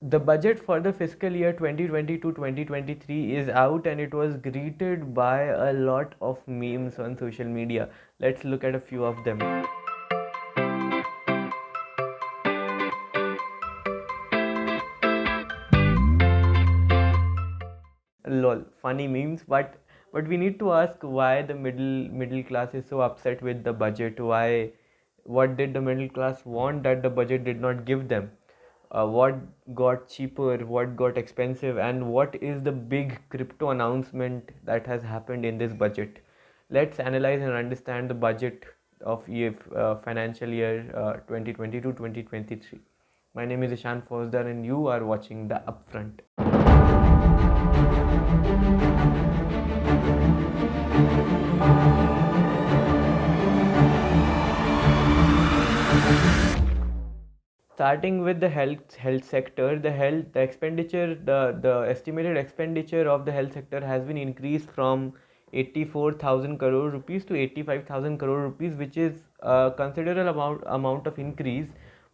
The budget for the fiscal year 2022-2023 is out, and it was greeted by a lot of memes on social media. Let's look at a few of them. Lol, funny memes, but we need to ask why the middle class is so upset with the budget. Why? What did the middle class want that the budget did not give them? What got cheaper, what got expensive, and what is the big crypto announcement that has happened in this budget? Let's analyze and understand the budget of financial year 2022-2023. My name is Ishan Fosdar, and you are watching the Upfront. Starting with the health sector, the expenditure, the estimated expenditure of the health sector has been increased from 84,000 crore rupees to 85,000 crore rupees, which is a considerable amount of increase.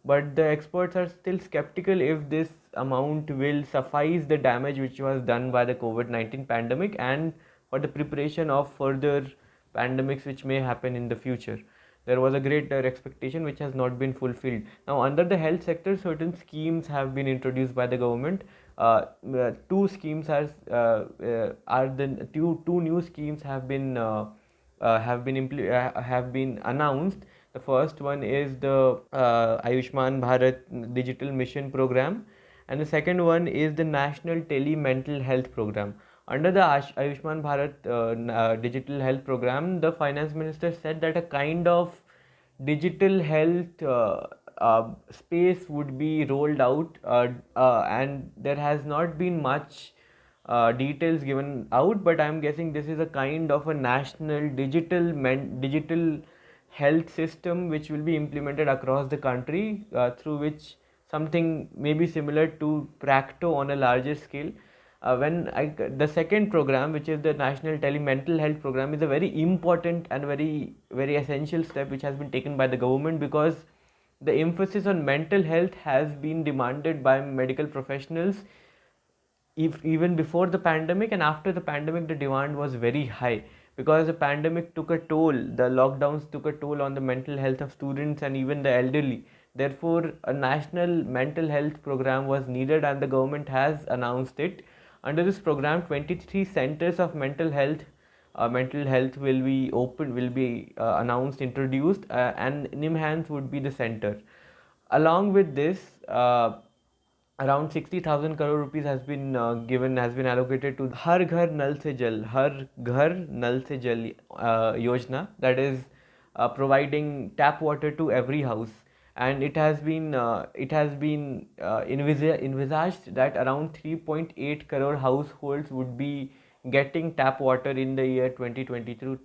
But the experts are still skeptical if this amount will suffice the damage which was done by the COVID-19 pandemic and for the preparation of further pandemics which may happen in the future. There was a greater expectation which has not been fulfilled. Now, under the health sector, certain schemes have been introduced by the government. Two schemes are the two new schemes have been announced. The first one is the Ayushman Bharat Digital Mission Program, and the second one is the National Tele Mental Health Program. Under the Ayushman Bharat Digital Health Program, the finance minister said that a kind of digital health space would be rolled out, and there has not been much details given out, but I'm guessing this is a kind of a national digital health system which will be implemented across the country, through which something maybe similar to Practo on a larger scale. The second program, which is the National Telemental Health Program, is a very important and very essential step which has been taken by the government, because the emphasis on mental health has been demanded by medical professionals. Even before the pandemic and after the pandemic, the demand was very high, because the pandemic took a toll, the lockdowns took a toll on the mental health of students and even the elderly. Therefore, a national mental health program was needed, and the government has announced it. Under this program, 23 centers of mental health will be announced, introduced, and NIMHANS would be the center. Along with this, around 60,000 crore rupees has been allocated to Har Ghar Nal Se Jal, Yojana, that is providing tap water to every house. And it has been envisaged that around 3.8 crore households would be getting tap water in the year 2022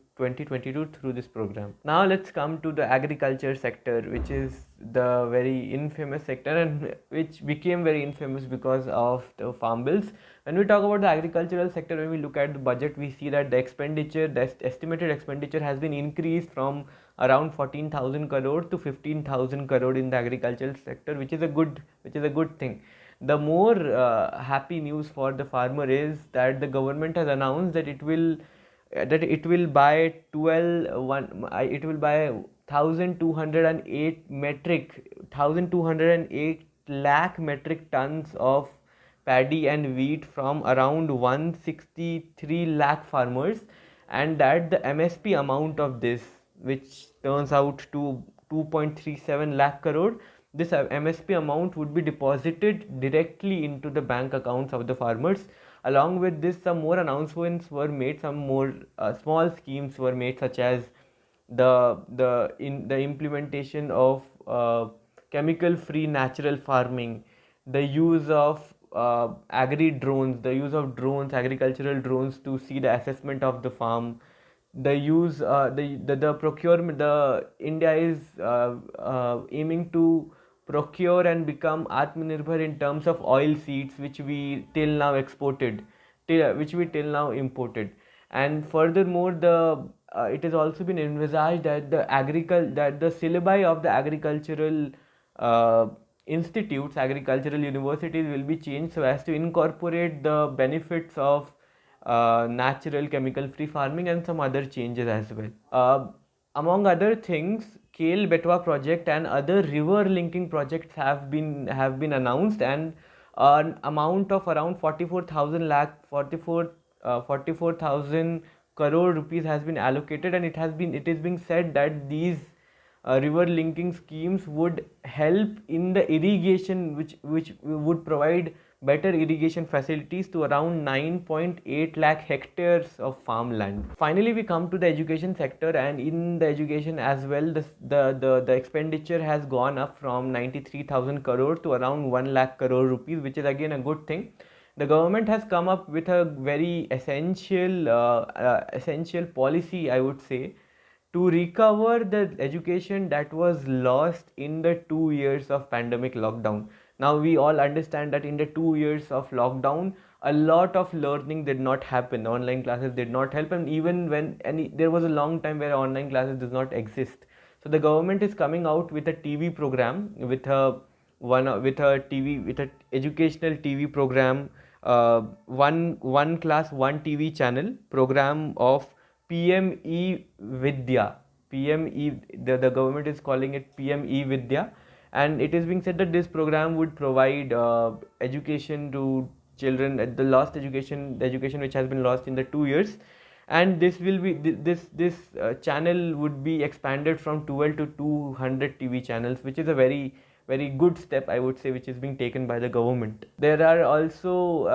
through this program. Now let's come to the agriculture sector, which is the very infamous sector and which became very infamous because of the farm bills. When we talk about the agricultural sector, when we look at the budget, we see that the estimated expenditure has been increased from around 14,000 crore to 15,000 crore in the agricultural sector, which is a good thing. The more happy news for the farmer is that the government has announced that it will buy 1,208 lakh metric tons of paddy and wheat from around 163 lakh farmers, and that the MSP amount of this, which turns out to 2.37 lakh crore, this MSP amount would be deposited directly into the bank accounts of the farmers. Along with this, some more announcements were made, some more small schemes were made, such as the implementation of chemical free natural farming, the use of agricultural drones to see the assessment of the farm, the use the procurement. The India is aiming to procure and become Atmanirbhar in terms of oil seeds, which we till now imported. And furthermore, the it has also been envisaged that the syllabi of the agricultural institutes, agricultural universities will be changed so as to incorporate the benefits of natural chemical free farming and some other changes as well. Among other things, Kale Betwa project and other river linking projects have been announced, and an amount of around 44,000 crore rupees has been allocated, and it is being said that these river linking schemes would help in the irrigation, which would provide better irrigation facilities to around 9.8 lakh hectares of farmland. Finally, we come to the education sector, and in the education as well, the expenditure has gone up from 93,000 crore to around 1 lakh crore rupees, which is again a good thing. The government has come up with a very essential policy, I would say, to recover the education that was lost in the 2 years of pandemic lockdown. Now we all understand that in the 2 years of lockdown, a lot of learning did not happen. Online classes did not help, and even when there was a long time where online classes does not exist. So the government is coming out with a TV program, with a educational TV program, one class one TV channel program of PME Vidya. PME, the government is calling it PME Vidya, and it is being said that this program would provide education to children at the lost education, the education which has been lost in the 2 years. And this will be this channel would be expanded from 12 to 200 TV channels, which is a very good step, I would say, which is being taken by the government. There are also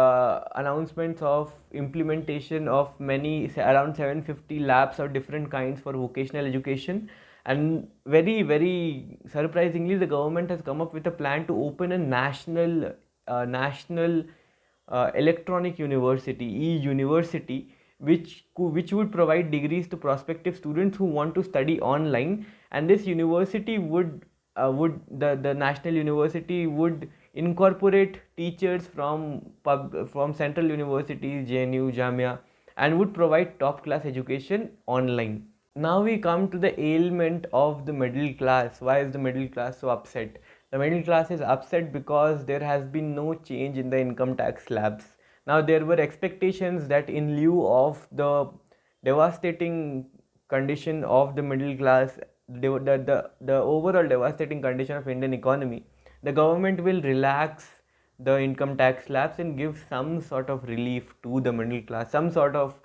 announcements of implementation of many, say, around 750 labs of different kinds for vocational education. And very surprisingly, the government has come up with a plan to open a national electronic university, e-university, which would provide degrees to prospective students who want to study online. And this university would the national university would incorporate teachers from central universities, JNU, Jamia, and would provide top class education online. Now we come to the ailment of the middle class. Why is the middle class so upset? The middle class is upset because there has been no change in the income tax slabs. Now there were expectations that in lieu of the devastating condition of the middle class, the overall devastating condition of Indian economy, the government will relax the income tax slabs and give some sort of relief to the middle class, some sort of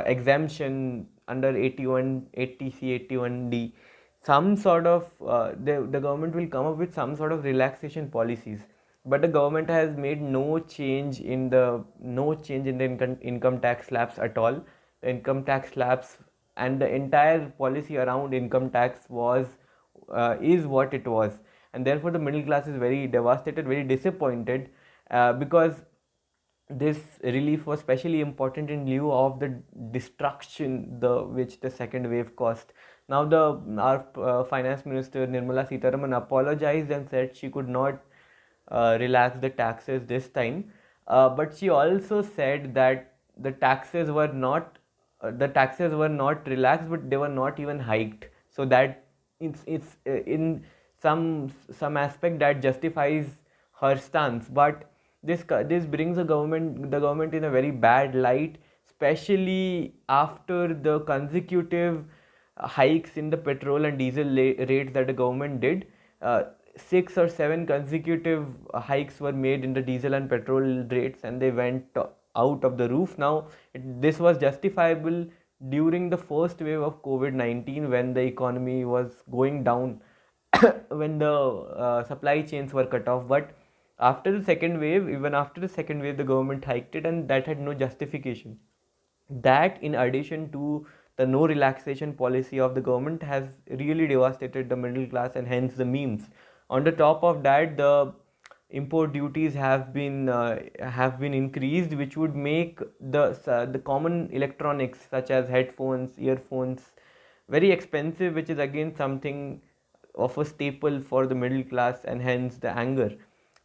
exemption under 81, 80C, 81D, some sort of the government will come up with some sort of relaxation policies. But the government has made no change in the income tax slabs at all. The income tax slabs and the entire policy around income tax is what it was, and therefore the middle class is very devastated, very disappointed, because this relief was specially important in lieu of the destruction which the second wave caused. Now our finance minister Nirmala Sitharaman apologized and said she could not relax the taxes this time, but she also said that the taxes were not relaxed, but they were not even hiked. So that it's in some aspect that justifies her stance. But this brings the government in a very bad light, especially after the consecutive hikes in the petrol and diesel rates that the government did. 6 or 7 consecutive hikes were made in the diesel and petrol rates, and they went out of the roof. Now this was justifiable during the first wave of COVID-19, when the economy was going down, when the supply chains were cut off. But after the second wave, even after the second wave, the government hiked it, and that had no justification. That, in addition to the no relaxation policy of the government, has really devastated the middle class, and hence the memes. On the top of that, the import duties have been increased, which would make the common electronics such as headphones, earphones very expensive, which is again something of a staple for the middle class, and hence the anger.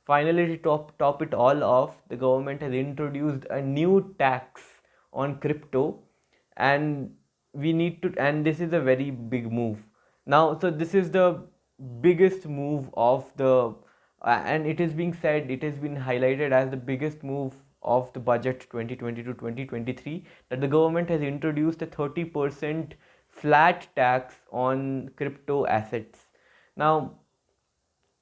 Finally, to top it all off, the government has introduced a new tax on crypto, and and this is a very big move. Now, so this is the biggest move of the And it is being said, it has been highlighted as the biggest move of the budget 2020 to 2023, that the government has introduced a 30% flat tax on crypto assets. Now,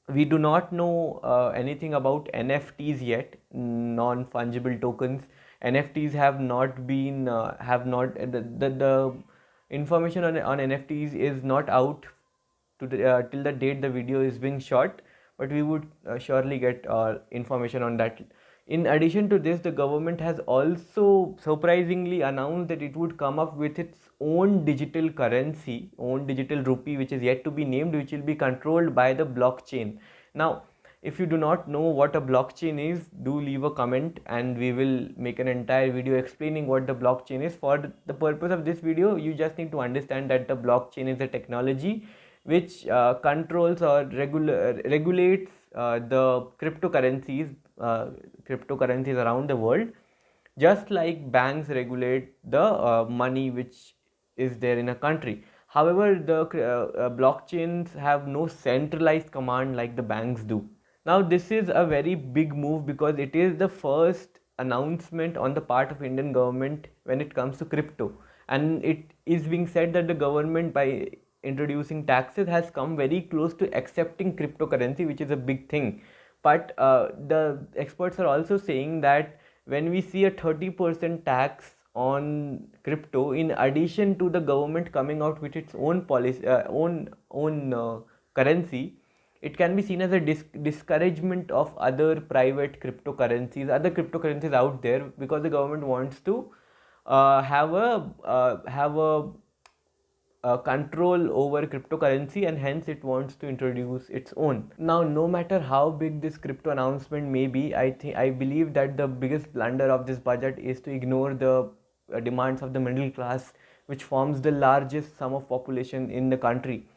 we do not know anything about NFTs yet, non-fungible tokens. NFTs have not the information on NFTs is not out to till the date the video is being shot, but we would surely get information on that. In addition to this, the government has also surprisingly announced that it would come up with its own digital currency, own digital rupee, which is yet to be named, which will be controlled by the blockchain. Now, if you do not know what a blockchain is, do leave a comment and we will make an entire video explaining what the blockchain is. For the purpose of this video, you just need to understand that the blockchain is a technology which controls or regulates the cryptocurrencies around the world, just like banks regulate the money which is there in a country. However, the blockchains have no centralized command like the banks do. Now, this is a very big move because it is the first announcement on the part of Indian government when it comes to crypto, and it is being said that the government, by introducing taxes, has come very close to accepting cryptocurrency, which is a big thing. But the experts are also saying that when we see a 30% tax on crypto, in addition to the government coming out with its own policy, own currency, it can be seen as a discouragement of other cryptocurrencies out there, because the government wants to have a control over cryptocurrency, and hence it wants to introduce its own. Now, no matter how big this crypto announcement may be, I believe that the biggest blunder of this budget is to ignore the demands of the middle class, which forms the largest sum of population in the country.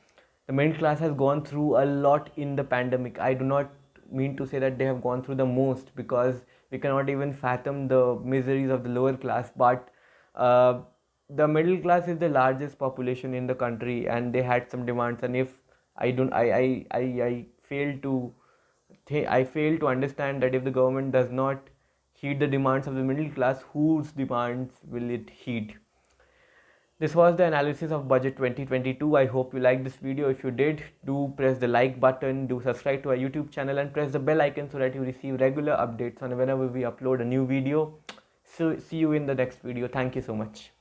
The middle class has gone through a lot in the pandemic. I do not mean to say that they have gone through the most, because we cannot even fathom the miseries of the lower class, but uh, the middle class is the largest population in the country, and they had some demands. And if I don't I fail to I fail to understand that if the government does not heed the demands of the middle class, whose demands will it heed? This was the analysis of budget 2022. I hope you liked this video. If you did, do press the like button, do subscribe to our YouTube channel, and press the bell icon so that you receive regular updates on whenever we upload a new video. So see you in the next video. Thank you so much.